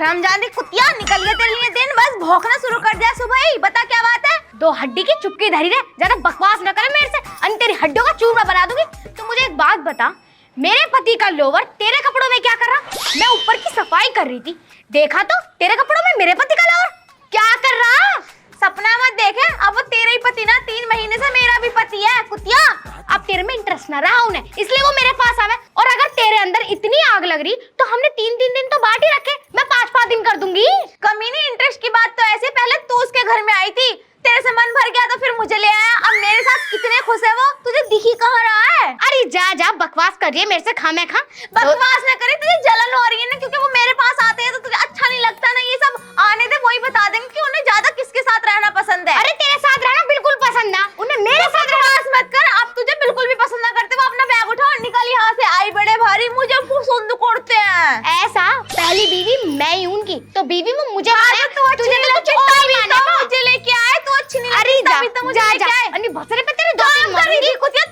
हरामजादी कुतिया, निकल गया तेरे लिए दिन, बस भौंकना शुरू कर दिया सुबह ही। बता क्या बात है? दो हड्डी की चुपके धरी रहे, ज्यादा बकवास न करे मेरे से, अन्य तेरी हड्डियों का चूरमा बना दूंगी। तो मुझे एक बात बता, मेरे पति का लोवर तेरे कपड़ों में क्या कर रहा? मैं ऊपर की सफाई कर रही थी, देखा तो तेरे कपड़ों में मेरे पति का लोवर क्या कर रहा? सपना मत देखे, अब वो तेरा ही पति ना, 3 महीने से मेरा भी पति है कुतिया। अब तेरे में इंटरेस्ट ना रहा उन्हें, इसलिए वो मेरे पास आवे। और अगर तेरे अंदर इतनी आग लग रही तो हमने 3-3 दिन तो बांट ही रखे, मैं 5-5 दिन कर दूंगी। कमीनी, इंटरेस्ट की बात तो ऐसे, पहले तू उसके घर में आई थी, तेरे से मन भर गया तो फिर मुझे ले आया। अब मेरे साथ कितने खुश है वो, तुझे दिख ही कहाँ रहा है? अरे जा जा, बकवास कर रही है मेरे से खामे खा। बकवास न करे, तुझे जलन हो रही है ना, क्योंकि वो मेरे पास आते हैं तो तुझे अच्छा नहीं लगता ना। ये सब आने दे, वही बता देंगे कि उन्हें ज्यादा किसके साथ रहना पसंद है। अरे तेरे साथ रहना बिल्कुल पसंद ना, उन्हें मेरे साथ बकवास मत कर, अब तुझे बिल्कुल भी पसंद ना करते। वो अपना बैग उठा और निकल यहाँ से, आई बड़े भारी, मुझे पसंद करते हैं। ऐसा, पहली बीवी मैं ही उनकी, तो बीवी वो मुझे माने, तो अच्छी तुझे नहीं तो लगती, कुछ और तभी मानेगा। तो मुझे लेके आए, तो अच्छी नहीं अरे लगती, जा तभी तो मुझे जा लेके जा, आए। अन्य भसरे पे तेरे 2 काम कर रही थी कुतिया,